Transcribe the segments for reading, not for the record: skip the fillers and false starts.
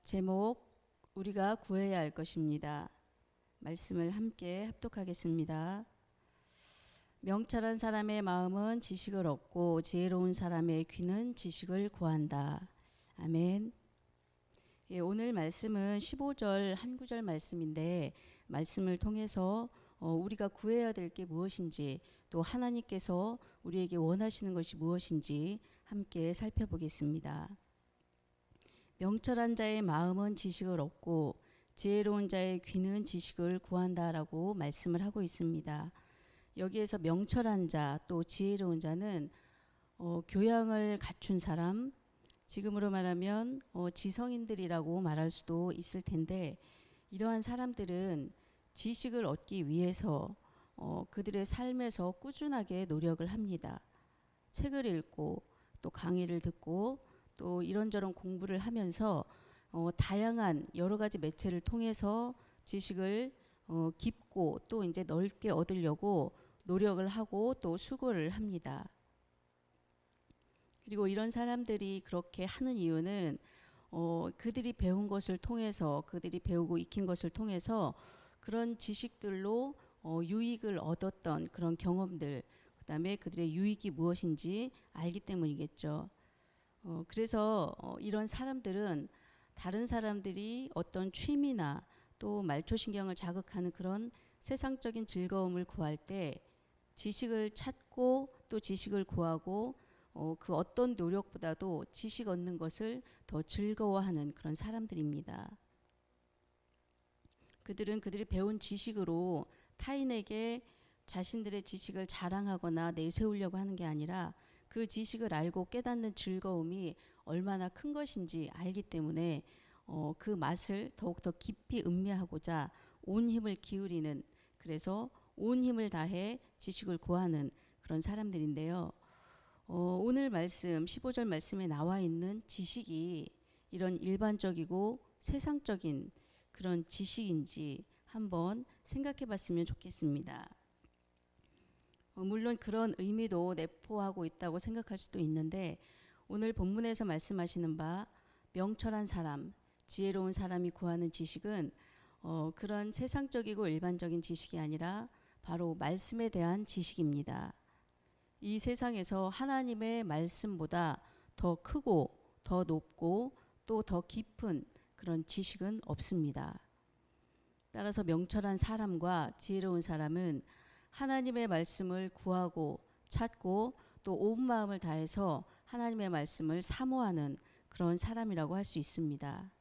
제목 우리가 구해야 할 것입니다. 말씀을 함께 합독하겠습니다. 명철한 사람의 마음은 지식을 얻고 지혜로운 사람의 귀는 지식을 구한다. 아멘. 오늘 말씀은 15절 한 구절 말씀인데 말씀을 통해서 우리가 구해야 될 게 무엇인지 또 하나님께서 우리에게 원하시는 것이 무엇인지 함께 살펴보겠습니다. 명철한 자의 마음은 지식을 얻고 지혜로운 자의 귀는 지식을 구한다라고 말씀을 하고 있습니다. 여기에서 명철한 자 또 지혜로운 자는 교양을 갖춘 사람, 지금으로 말하면 지성인들이라고 말할 수도 있을 텐데 이러한 사람들은 지식을 얻기 위해서 그들의 삶에서 꾸준하게 노력을 합니다. 책을 읽고 또 강의를 듣고 또 이런저런 공부를 하면서 다양한 여러 가지 매체를 통해서 지식을 깊고 또 이제 넓게 얻으려고 노력을 하고 또 수고를 합니다. 그리고 이런 사람들이 그렇게 하는 이유는 그들이 배운 것을 통해서 그들이 배우고 익힌 것을 통해서 그런 지식들로 유익을 얻었던 그런 경험들, 그 다음에 그들의 유익이 무엇인지 알기 때문이겠죠. 그래서 이런 사람들은 다른 사람들이 어떤 취미나 또 말초신경을 자극하는 그런 세상적인 즐거움을 구할 때 지식을 찾고 또 지식을 구하고 그 어떤 노력보다도 지식 얻는 것을 더 즐거워하는 그런 사람들입니다. 그들은 그들이 배운 지식으로 타인에게 자신들의 지식을 자랑하거나 내세우려고 하는 게 아니라 그 지식을 알고 깨닫는 즐거움이 얼마나 큰 것인지 알기 때문에 그 맛을 더욱더 깊이 음미하고자 온 힘을 기울이는, 그래서 온 힘을 다해 지식을 구하는 그런 사람들인데요. 오늘 말씀 15절 말씀에 나와 있는 지식이 이런 일반적이고 세상적인 그런 지식인지 한번 생각해 봤으면 좋겠습니다. 물론 그런 의미도 내포하고 있다고 생각할 수도 있는데 오늘 본문에서 말씀하시는 바 명철한 사람, 지혜로운 사람이 구하는 지식은 그런 세상적이고 일반적인 지식이 아니라 바로 말씀에 대한 지식입니다. 이 세상에서 하나님의 말씀보다 더 크고 더 높고 또 더 깊은 그런 지식은 없습니다. 따라서 명철한 사람과 지혜로운 사람은 하나님의 말씀을 구하고 찾고 또 온 마음을 다해서 하나님의 말씀을 사모하는 그런 사람이라고 할 수 있습니다.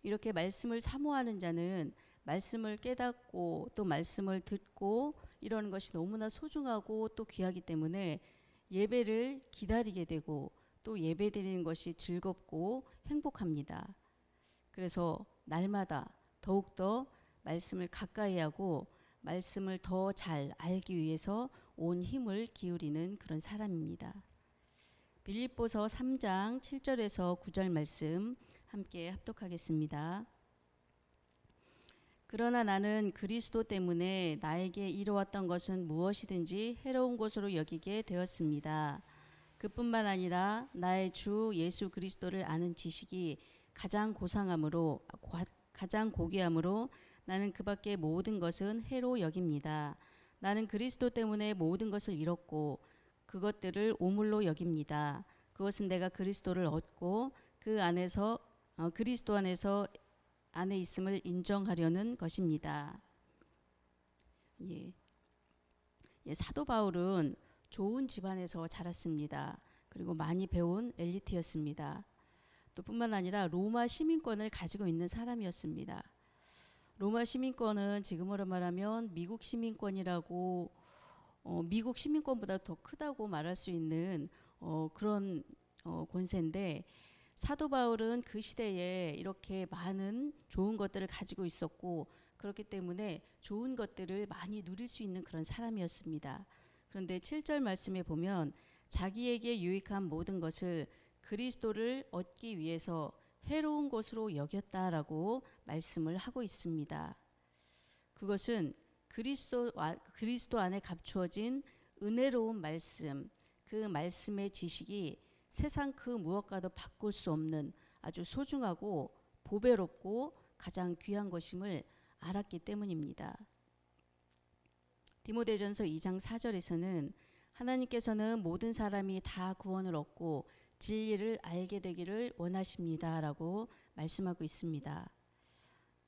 이렇게 말씀을 사모하는 자는 말씀을 깨닫고 또 말씀을 듣고 이러는 것이 너무나 소중하고 또 귀하기 때문에 예배를 기다리게 되고 또 예배 드리는 것이 즐겁고 행복합니다. 그래서 날마다 더욱더 말씀을 가까이 하고 말씀을 더 잘 알기 위해서 온 힘을 기울이는 그런 사람입니다. 빌립보서 3장 7절에서 9절 말씀 함께 합독하겠습니다. 그러나 나는 그리스도 때문에 나에게 이루었던 것은 무엇이든지 해로운 것으로 여기게 되었습니다. 그뿐만 아니라 나의 주 예수 그리스도를 아는 지식이 가장 고귀함으로 나는 그 밖의 모든 것은 해로 여깁니다. 나는 그리스도 때문에 모든 것을 잃었고 그것들을 오물로 여깁니다. 그것은 내가 그리스도를 얻고 그 안에서 그리스도 안에 있음을 인정하려는 것입니다. 사도 바울은 좋은 집안에서 자랐습니다. 그리고 많이 배운 엘리트였습니다. 또 뿐만 아니라 로마 시민권을 가지고 있는 사람이었습니다. 로마 시민권은 지금으로 말하면 미국 시민권이라고 미국 시민권보다 더 크다고 말할 수 있는 그런 권세인데 사도 바울은 그 시대에 이렇게 많은 좋은 것들을 가지고 있었고 그렇기 때문에 좋은 것들을 많이 누릴 수 있는 그런 사람이었습니다. 그런데 7절 말씀에 보면 자기에게 유익한 모든 것을 그리스도를 얻기 위해서 해로운 것으로 여겼다라고 말씀을 하고 있습니다. 그것은 그리스도 안에 감추어진 은혜로운 말씀, 그 말씀의 지식이 세상 그 무엇과도 바꿀 수 없는 아주 소중하고 보배롭고 가장 귀한 것임을 알았기 때문입니다. 디모데전서 2장 4절에서는 하나님께서는 모든 사람이 다 구원을 얻고 진리를 알게 되기를 원하십니다 라고 말씀하고 있습니다.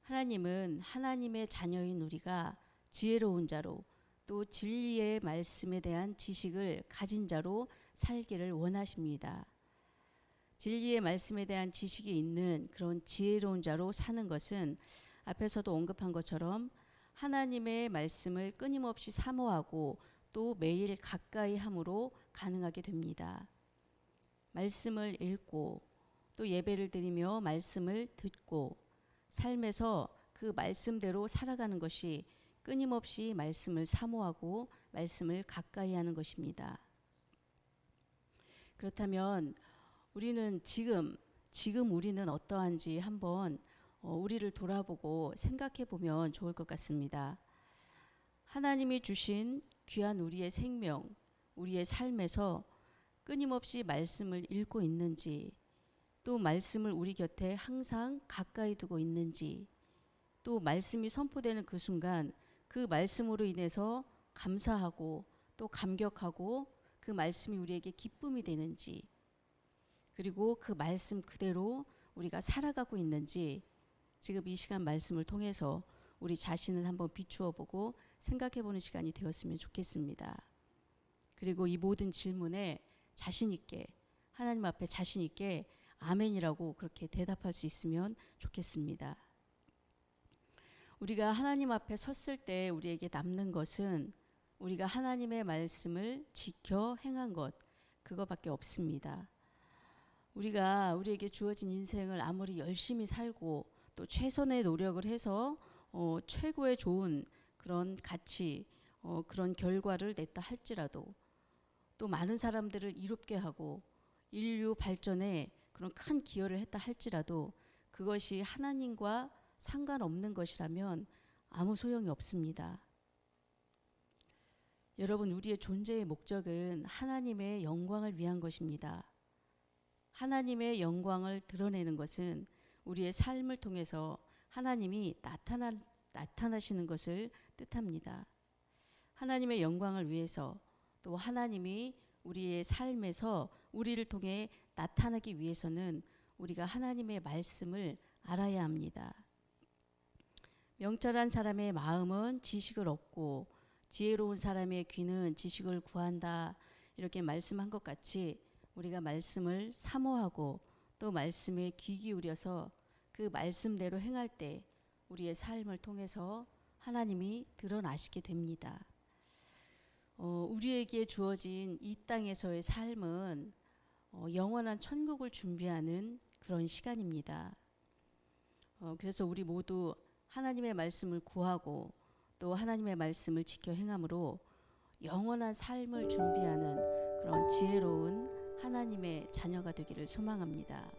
하나님은 하나님의 자녀인 우리가 지혜로운 자로 또 진리의 말씀에 대한 지식을 가진 자로 살기를 원하십니다. 진리의 말씀에 대한 지식이 있는 그런 지혜로운 자로 사는 것은 앞에서도 언급한 것처럼 하나님의 말씀을 끊임없이 사모하고 또 매일 가까이 함으로 가능하게 됩니다. 말씀을 읽고 또 예배를 드리며 말씀을 듣고 삶에서 그 말씀대로 살아가는 것이 끊임없이 말씀을 사모하고 말씀을 가까이 하는 것입니다. 그렇다면 우리는 지금 우리는 어떠한지 한번 우리를 돌아보고 생각해 보면 좋을 것 같습니다. 하나님이 주신 귀한 우리의 생명, 우리의 삶에서 끊임없이 말씀을 읽고 있는지, 또 말씀을 우리 곁에 항상 가까이 두고 있는지, 또 말씀이 선포되는 그 순간 그 말씀으로 인해서 감사하고 또 감격하고 그 말씀이 우리에게 기쁨이 되는지, 그리고 그 말씀 그대로 우리가 살아가고 있는지 지금 이 시간 말씀을 통해서 우리 자신을 한번 비추어 보고 생각해 보는 시간이 되었으면 좋겠습니다. 그리고 이 모든 질문에 자신 있게, 하나님 앞에 자신 있게 아멘이라고 그렇게 대답할 수 있으면 좋겠습니다. 우리가 하나님 앞에 섰을 때 우리에게 남는 것은 우리가 하나님의 말씀을 지켜 행한 것, 그거밖에 없습니다. 우리에게 주어진 인생을 아무리 열심히 살고 또 최선의 노력을 해서 최고의 좋은 그런 가치, 그런 결과를 냈다 할지라도, 또 많은 사람들을 이롭게 하고 인류 발전에 그런 큰 기여를 했다 할지라도 그것이 하나님과 상관없는 것이라면 아무 소용이 없습니다. 여러분, 우리의 존재의 목적은 하나님의 영광을 위한 것입니다. 하나님의 영광을 드러내는 것은 우리의 삶을 통해서 하나님이 나타나시는 것을 뜻합니다. 하나님의 영광을 위해서, 또 하나님이 우리의 삶에서 우리를 통해 나타나기 위해서는 우리가 하나님의 말씀을 알아야 합니다. 명철한 사람의 마음은 지식을 얻고 지혜로운 사람의 귀는 지식을 구한다, 이렇게 말씀한 것 같이 우리가 말씀을 사모하고 또 말씀에 귀 기울여서 그 말씀대로 행할 때 우리의 삶을 통해서 하나님이 드러나시게 됩니다. 우리에게 주어진 이 땅에서의 삶은 영원한 천국을 준비하는 그런 시간입니다. 그래서 우리 모두 하나님의 말씀을 구하고 또 하나님의 말씀을 지켜 행함으로 영원한 삶을 준비하는 그런 지혜로운 하나님의 자녀가 되기를 소망합니다.